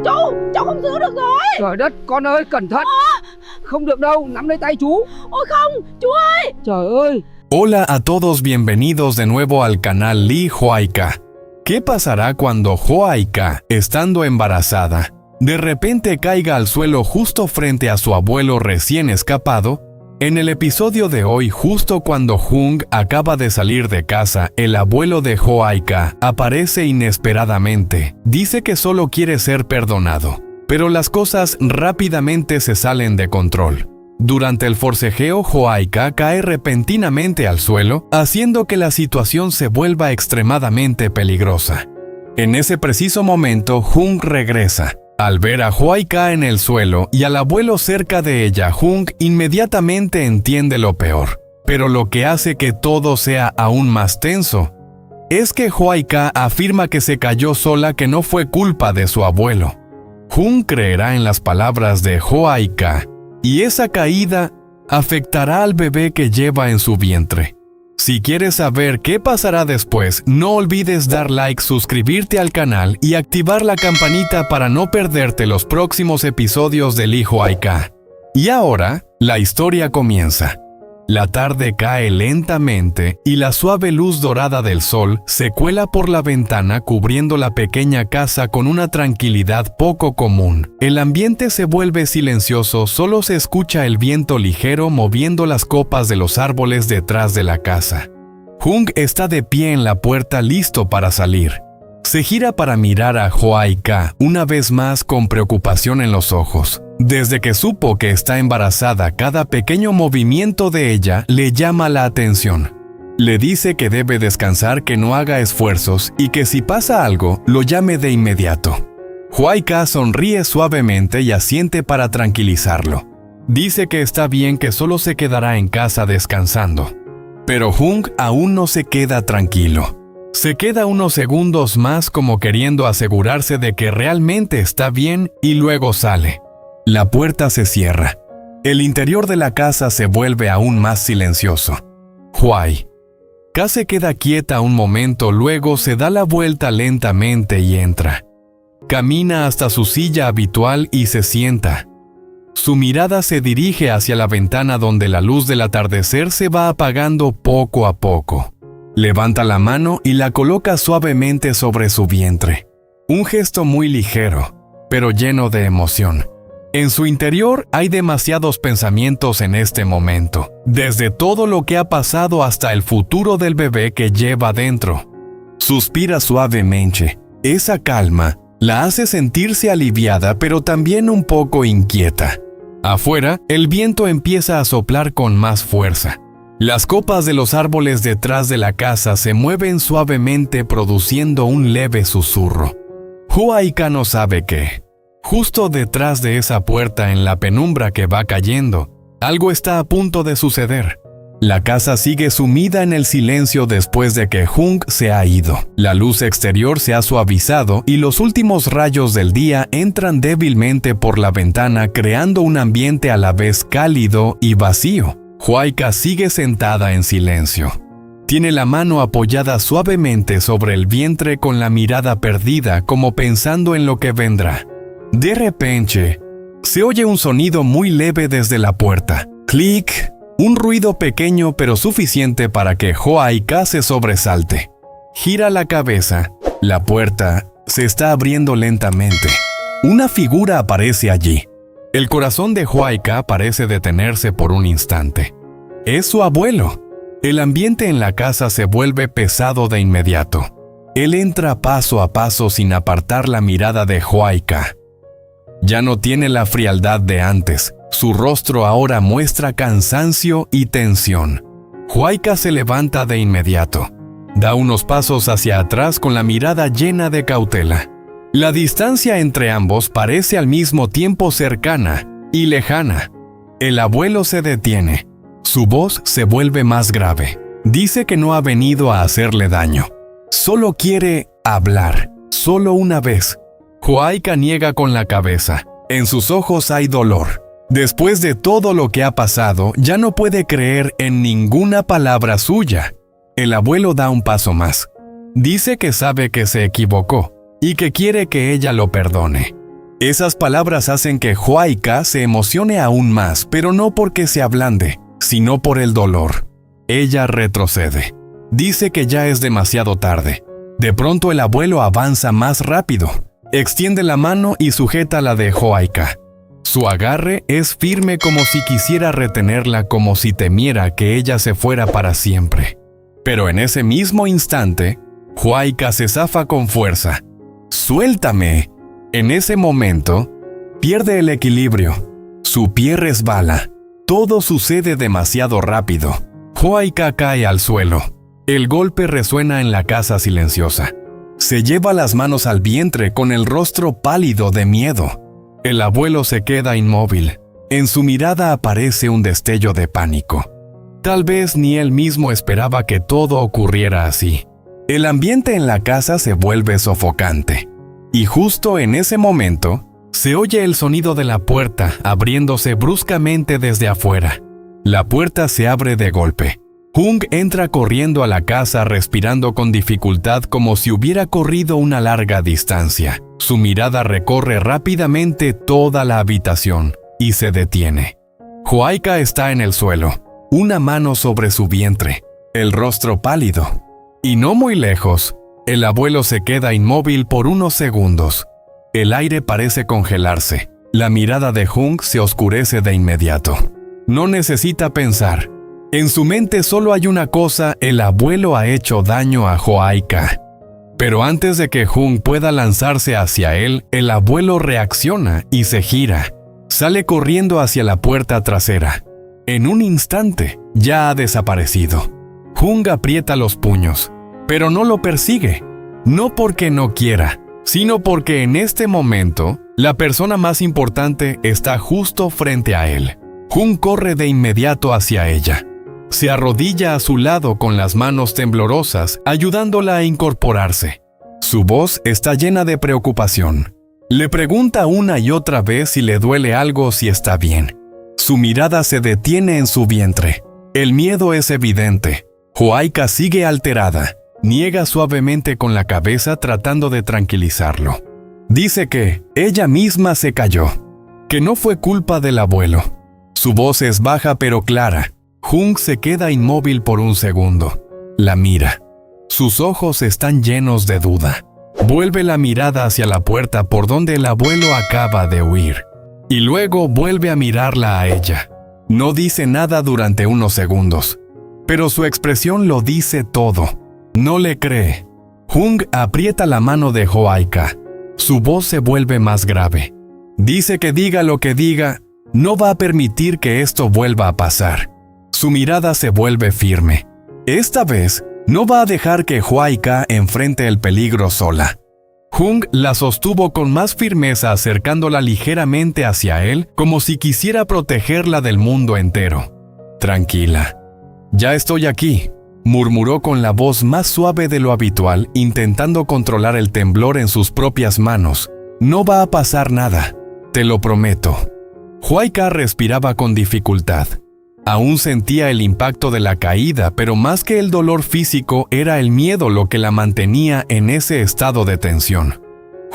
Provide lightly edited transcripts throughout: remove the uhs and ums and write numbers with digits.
Cháu không giữ được rồi. Trời đất, con ơi, cẩn thận. Không được đâu, nắm lấy tay chú. Ôi không, chú ơi. Trời ơi. Hola a todos, bienvenidos de nuevo al canal Lee Huayca. ¿Qué pasará cuando Huayca, estando embarazada, de repente caiga al suelo justo frente a su abuelo recién escapado? En el episodio de hoy, justo cuando Hung acaba de salir de casa, el abuelo de Huayca aparece inesperadamente. Dice que solo quiere ser perdonado, pero las cosas rápidamente se salen de control. Durante el forcejeo, Huayca cae repentinamente al suelo, haciendo que la situación se vuelva extremadamente peligrosa. En ese preciso momento, Hung regresa. Al ver a Huayca en el suelo y al abuelo cerca de ella, Hung inmediatamente entiende lo peor. Pero lo que hace que todo sea aún más tenso es que Huayca afirma que se cayó sola, que no fue culpa de su abuelo. Hung creerá en las palabras de Huayca y esa caída afectará al bebé que lleva en su vientre. Si quieres saber qué pasará después, no olvides dar like, suscribirte al canal y activar la campanita para no perderte los próximos episodios de Lee Huayca. Y ahora, la historia comienza. La tarde cae lentamente y la suave luz dorada del sol se cuela por la ventana cubriendo la pequeña casa con una tranquilidad poco común. El ambiente se vuelve silencioso, solo se escucha el viento ligero moviendo las copas de los árboles detrás de la casa. Hung está de pie en la puerta listo para salir. Se gira para mirar a Huayca una vez más con preocupación en los ojos. Desde que supo que está embarazada, cada pequeño movimiento de ella le llama la atención. Le dice que debe descansar, que no haga esfuerzos y que si pasa algo, lo llame de inmediato. Huayca sonríe suavemente y asiente para tranquilizarlo. Dice que está bien, que solo se quedará en casa descansando. Pero Hung aún no se queda tranquilo. Se queda unos segundos más como queriendo asegurarse de que realmente está bien y luego sale. La puerta se cierra. El interior de la casa se vuelve aún más silencioso. Huayca se queda quieta un momento, luego se da la vuelta lentamente y entra. Camina hasta su silla habitual y se sienta. Su mirada se dirige hacia la ventana donde la luz del atardecer se va apagando poco a poco. Levanta la mano y la coloca suavemente sobre su vientre. Un gesto muy ligero, pero lleno de emoción. En su interior hay demasiados pensamientos en este momento, desde todo lo que ha pasado hasta el futuro del bebé que lleva dentro. Suspira suavemente. Esa calma la hace sentirse aliviada, pero también un poco inquieta. Afuera, el viento empieza a soplar con más fuerza. Las copas de los árboles detrás de la casa se mueven suavemente produciendo un leve susurro. Huayca no sabe qué. Justo detrás de esa puerta, en la penumbra que va cayendo, algo está a punto de suceder. La casa sigue sumida en el silencio después de que Hung se ha ido. La luz exterior se ha suavizado y los últimos rayos del día entran débilmente por la ventana, creando un ambiente a la vez cálido y vacío. Huayca sigue sentada en silencio. Tiene la mano apoyada suavemente sobre el vientre con la mirada perdida, como pensando en lo que vendrá. De repente, se oye un sonido muy leve desde la puerta. ¡Clic! Un ruido pequeño pero suficiente para que Huayca se sobresalte. Gira la cabeza. La puerta se está abriendo lentamente. Una figura aparece allí. El corazón de Huayca parece detenerse por un instante. Es su abuelo. El ambiente en la casa se vuelve pesado de inmediato. Él entra paso a paso sin apartar la mirada de Huayca. Ya no tiene la frialdad de antes. Su rostro ahora muestra cansancio y tensión. Huayca se levanta de inmediato. Da unos pasos hacia atrás con la mirada llena de cautela. La distancia entre ambos parece al mismo tiempo cercana y lejana. El abuelo se detiene. Su voz se vuelve más grave. Dice que no ha venido a hacerle daño. Solo quiere hablar, solo una vez. Huayca niega con la cabeza. En sus ojos hay dolor. Después de todo lo que ha pasado, ya no puede creer en ninguna palabra suya. El abuelo da un paso más. Dice que sabe que se equivocó y que quiere que ella lo perdone. Esas palabras hacen que Huayca se emocione aún más, pero no porque se ablande, sino por el dolor. Ella retrocede. Dice que ya es demasiado tarde. De pronto el abuelo avanza más rápido. Extiende la mano y sujeta la de Huayca. Su agarre es firme como si quisiera retenerla, como si temiera que ella se fuera para siempre. Pero en ese mismo instante, Huayca se zafa con fuerza. ¡Suéltame! En ese momento, pierde el equilibrio. Su pie resbala. Todo sucede demasiado rápido. Huayca cae al suelo. El golpe resuena en la casa silenciosa. Se lleva las manos al vientre con el rostro pálido de miedo. El abuelo se queda inmóvil. En su mirada aparece un destello de pánico. Tal vez ni él mismo esperaba que todo ocurriera así. El ambiente en la casa se vuelve sofocante. Y justo en ese momento, se oye el sonido de la puerta abriéndose bruscamente desde afuera. La puerta se abre de golpe. Hung entra corriendo a la casa respirando con dificultad como si hubiera corrido una larga distancia. Su mirada recorre rápidamente toda la habitación y se detiene. Huayca está en el suelo, una mano sobre su vientre, el rostro pálido. Y no muy lejos, el abuelo se queda inmóvil por unos segundos. El aire parece congelarse. La mirada de Hung se oscurece de inmediato. No necesita pensar. En su mente solo hay una cosa: el abuelo ha hecho daño a Huayca. Pero antes de que Hung pueda lanzarse hacia él, el abuelo reacciona y se gira. Sale corriendo hacia la puerta trasera. En un instante, ya ha desaparecido. Hung aprieta los puños, pero no lo persigue. No porque no quiera, sino porque en este momento, la persona más importante está justo frente a él. Hung corre de inmediato hacia ella. Se arrodilla a su lado con las manos temblorosas, ayudándola a incorporarse. Su voz está llena de preocupación. Le pregunta una y otra vez si le duele algo o si está bien. Su mirada se detiene en su vientre. El miedo es evidente. Huayca sigue alterada. Niega suavemente con la cabeza tratando de tranquilizarlo. Dice que ella misma se cayó, que no fue culpa del abuelo. Su voz es baja pero clara. Hung se queda inmóvil por un segundo. La mira. Sus ojos están llenos de duda. Vuelve la mirada hacia la puerta por donde el abuelo acaba de huir. Y luego vuelve a mirarla a ella. No dice nada durante unos segundos. Pero su expresión lo dice todo. No le cree. Hung aprieta la mano de Huayca. Su voz se vuelve más grave. Dice que diga lo que diga, no va a permitir que esto vuelva a pasar. Su mirada se vuelve firme. Esta vez, no va a dejar que Huayca enfrente el peligro sola. Hung la sostuvo con más firmeza, acercándola ligeramente hacia él, como si quisiera protegerla del mundo entero. Tranquila. Ya estoy aquí, murmuró con la voz más suave de lo habitual, intentando controlar el temblor en sus propias manos. No va a pasar nada, te lo prometo. Huayca respiraba con dificultad. Aún sentía el impacto de la caída, pero más que el dolor físico, era el miedo lo que la mantenía en ese estado de tensión.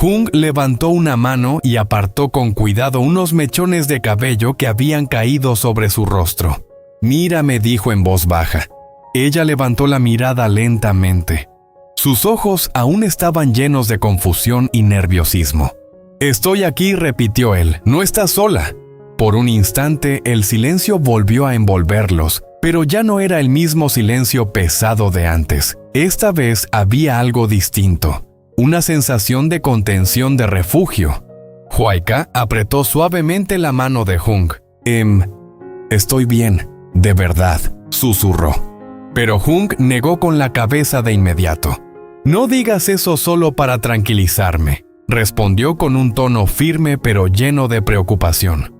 Hung levantó una mano y apartó con cuidado unos mechones de cabello que habían caído sobre su rostro. «Mírame», dijo en voz baja. Ella levantó la mirada lentamente. Sus ojos aún estaban llenos de confusión y nerviosismo. «Estoy aquí», repitió él. «No estás sola». Por un instante, el silencio volvió a envolverlos, pero ya no era el mismo silencio pesado de antes. Esta vez había algo distinto, una sensación de contención, de refugio. Huayca apretó suavemente la mano de Hung. Estoy bien, de verdad», susurró. Pero Hung negó con la cabeza de inmediato. «No digas eso solo para tranquilizarme», respondió con un tono firme pero lleno de preocupación.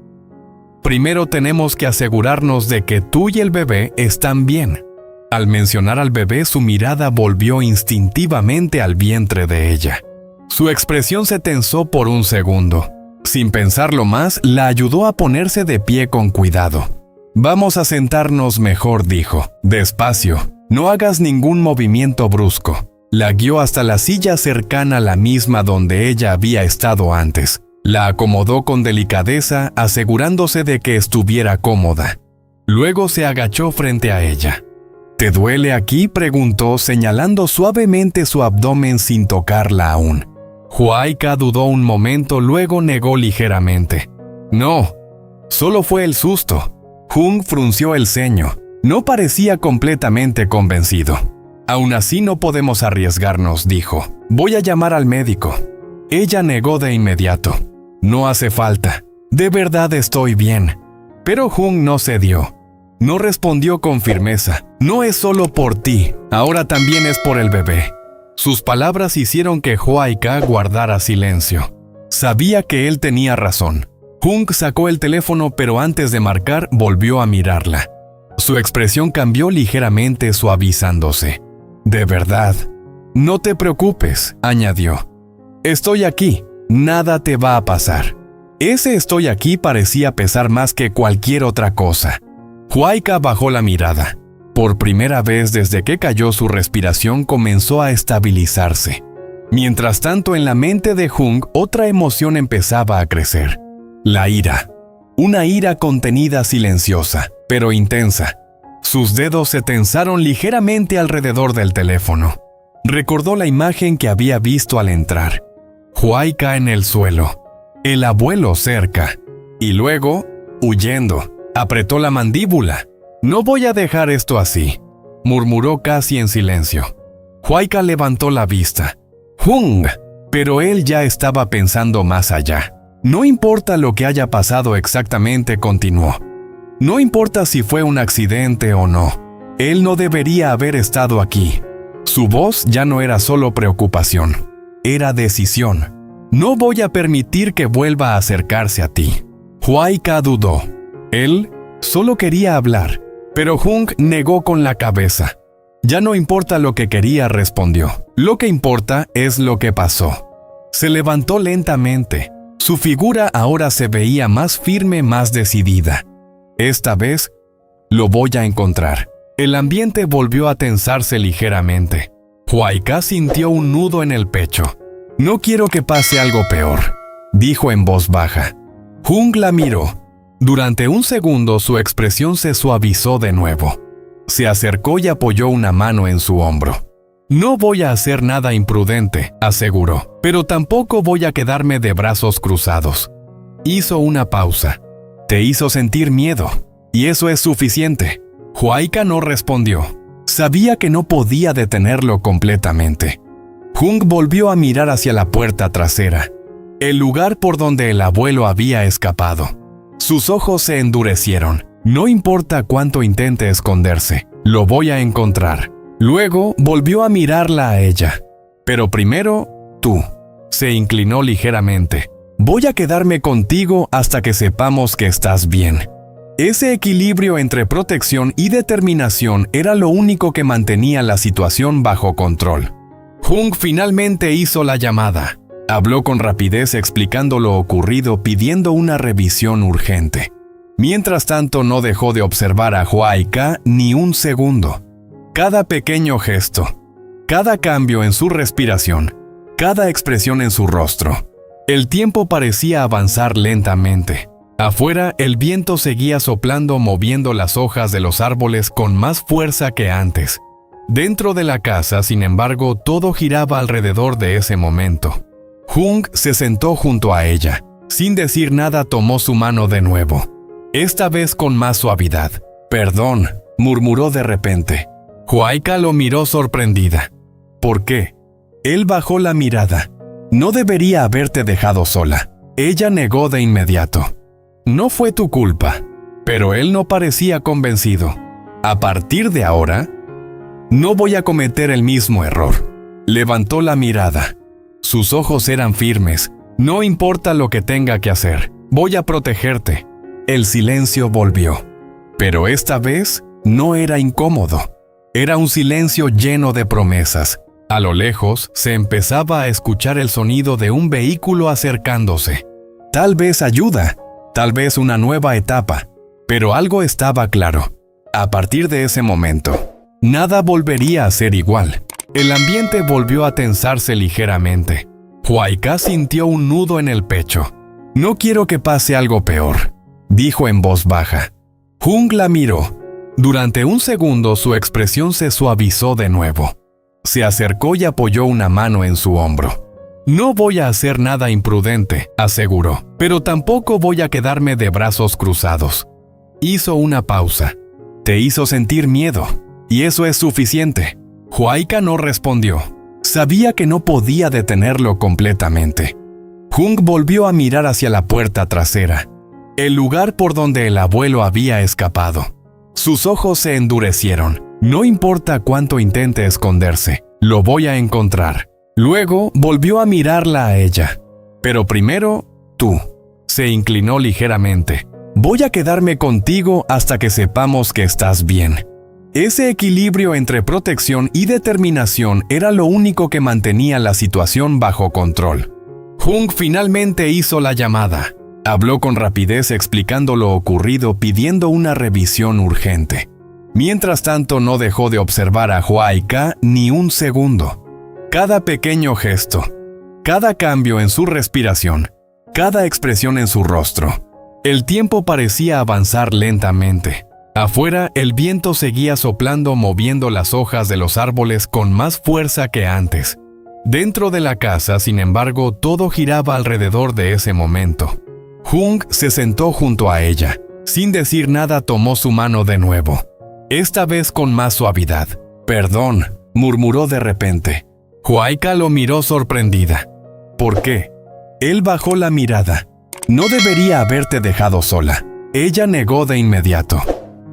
«Primero tenemos que asegurarnos de que tú y el bebé están bien». Al mencionar al bebé, su mirada volvió instintivamente al vientre de ella. Su expresión se tensó por un segundo. Sin pensarlo más, la ayudó a ponerse de pie con cuidado. «Vamos a sentarnos mejor», dijo. «Despacio, no hagas ningún movimiento brusco». La guió hasta la silla cercana a la misma donde ella había estado antes. La acomodó con delicadeza, asegurándose de que estuviera cómoda. Luego se agachó frente a ella. ¿Te duele aquí?, preguntó, señalando suavemente su abdomen sin tocarla aún. Huayca dudó un momento, luego negó ligeramente. No, solo fue el susto. Hung frunció el ceño. No parecía completamente convencido. Aún así no podemos arriesgarnos, dijo. Voy a llamar al médico. Ella negó de inmediato. No hace falta. De verdad estoy bien. Pero Hung no cedió. No respondió con firmeza. No es solo por ti, ahora también es por el bebé. Sus palabras hicieron que Huayca guardara silencio. Sabía que él tenía razón. Hung sacó el teléfono, pero antes de marcar volvió a mirarla. Su expresión cambió ligeramente, suavizándose. De verdad. No te preocupes, añadió. Estoy aquí. Nada te va a pasar. Ese estoy aquí parecía pesar más que cualquier otra cosa. Huayca bajó la mirada. Por primera vez desde que cayó, su respiración comenzó a estabilizarse. Mientras tanto, en la mente de Hung, otra emoción empezaba a crecer. La ira. Una ira contenida, silenciosa, pero intensa. Sus dedos se tensaron ligeramente alrededor del teléfono. Recordó la imagen que había visto al entrar. Huayca en el suelo. El abuelo cerca. Y luego, huyendo. Apretó la mandíbula. No voy a dejar esto así, murmuró casi en silencio. Huayca levantó la vista. Hung, pero él ya estaba pensando más allá. No importa lo que haya pasado exactamente, continuó. No importa si fue un accidente o no. Él no debería haber estado aquí. Su voz ya no era solo preocupación, era decisión. No voy a permitir que vuelva a acercarse a ti. Huayca dudó. Él solo quería hablar, pero Hung negó con la cabeza. Ya no importa lo que quería, respondió. Lo que importa es lo que pasó. Se levantó lentamente. Su figura ahora se veía más firme, más decidida. Esta vez, lo voy a encontrar. El ambiente volvió a tensarse ligeramente. Huayca sintió un nudo en el pecho. No quiero que pase algo peor, dijo en voz baja. Hung la miró. Durante un segundo su expresión se suavizó de nuevo. Se acercó y apoyó una mano en su hombro. No voy a hacer nada imprudente, aseguró, pero tampoco voy a quedarme de brazos cruzados. Hizo una pausa. Te hizo sentir miedo, y eso es suficiente. Huayca no respondió. Sabía que no podía detenerlo completamente. Hung volvió a mirar hacia la puerta trasera, el lugar por donde el abuelo había escapado. Sus ojos se endurecieron. No importa cuánto intente esconderse, lo voy a encontrar. Luego volvió a mirarla a ella. Pero primero, tú. Se inclinó ligeramente. Voy a quedarme contigo hasta que sepamos que estás bien. Ese equilibrio entre protección y determinación era lo único que mantenía la situación bajo control. Hung finalmente hizo la llamada. Habló con rapidez explicando lo ocurrido, pidiendo una revisión urgente. Mientras tanto, no dejó de observar a Huayca ni un segundo. Cada pequeño gesto, cada cambio en su respiración, cada expresión en su rostro. El tiempo parecía avanzar lentamente. Afuera, el viento seguía soplando, moviendo las hojas de los árboles con más fuerza que antes. Dentro de la casa, sin embargo, todo giraba alrededor de ese momento. Hung se sentó junto a ella. Sin decir nada, tomó su mano de nuevo. Esta vez con más suavidad. «Perdón», murmuró de repente. Huayca lo miró sorprendida. «¿Por qué?» Él bajó la mirada. «No debería haberte dejado sola». Ella negó de inmediato. «No fue tu culpa». Pero él no parecía convencido. «A partir de ahora, no voy a cometer el mismo error». Levantó la mirada. Sus ojos eran firmes. «No importa lo que tenga que hacer, voy a protegerte». El silencio volvió. Pero esta vez no era incómodo. Era un silencio lleno de promesas. A lo lejos se empezaba a escuchar el sonido de un vehículo acercándose. Tal vez ayuda, tal vez una nueva etapa. Pero algo estaba claro. A partir de ese momento, nada volvería a ser igual. El ambiente volvió a tensarse ligeramente. Huayca sintió un nudo en el pecho. No quiero que pase algo peor, dijo en voz baja. Hung la miró. Durante un segundo su expresión se suavizó de nuevo. Se acercó y apoyó una mano en su hombro. No voy a hacer nada imprudente, aseguró, pero tampoco voy a quedarme de brazos cruzados. Hizo una pausa. Te hizo sentir miedo, y eso es suficiente. Huaika no respondió. Sabía que no podía detenerlo completamente. Hung volvió a mirar hacia la puerta trasera, el lugar por donde el abuelo había escapado. Sus ojos se endurecieron. No importa cuánto intente esconderse, lo voy a encontrar. Luego volvió a mirarla a ella. Pero primero, tú. Se inclinó ligeramente. Voy a quedarme contigo hasta que sepamos que estás bien. Ese equilibrio entre protección y determinación era lo único que mantenía la situación bajo control. Hung finalmente hizo la llamada. Habló con rapidez explicando lo ocurrido, pidiendo una revisión urgente. Mientras tanto, no dejó de observar a Huaika ni un segundo. Cada pequeño gesto, cada cambio en su respiración, cada expresión en su rostro. El tiempo parecía avanzar lentamente. Afuera, el viento seguía soplando, moviendo las hojas de los árboles con más fuerza que antes. Dentro de la casa, sin embargo, todo giraba alrededor de ese momento. Hung se sentó junto a ella. Sin decir nada, tomó su mano de nuevo. Esta vez con más suavidad. «Perdón», murmuró de repente. Huaika lo miró sorprendida. ¿Por qué? Él bajó la mirada. «No debería haberte dejado sola». Ella negó de inmediato.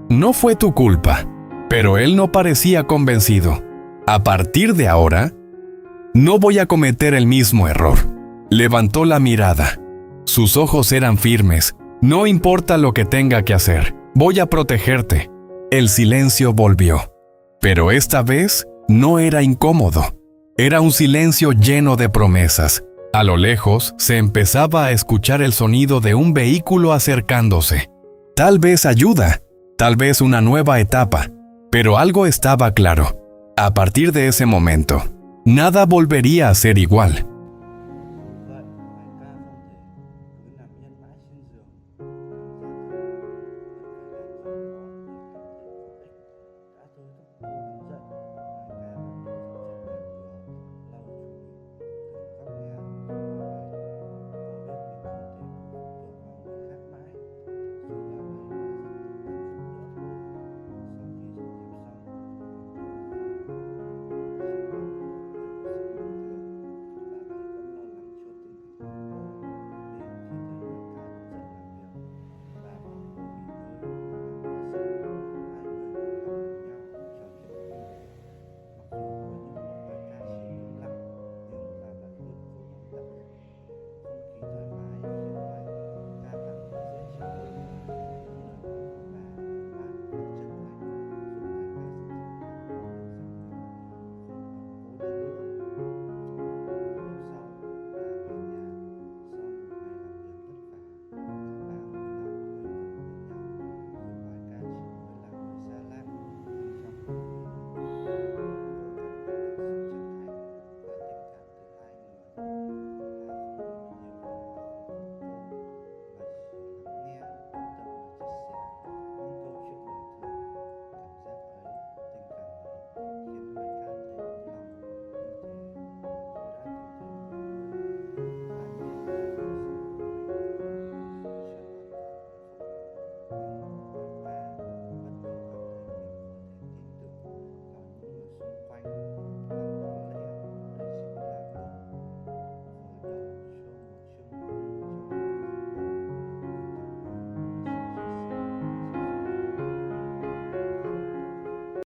«No fue tu culpa». Pero él no parecía convencido. «A partir de ahora, no voy a cometer el mismo error». Levantó la mirada. Sus ojos eran firmes. «No importa lo que tenga que hacer. Voy a protegerte». El silencio volvió. Pero esta vez no era incómodo. Era un silencio lleno de promesas. A lo lejos se empezaba a escuchar el sonido de un vehículo acercándose. Tal vez ayuda, tal vez una nueva etapa, pero algo estaba claro. A partir de ese momento, nada volvería a ser igual.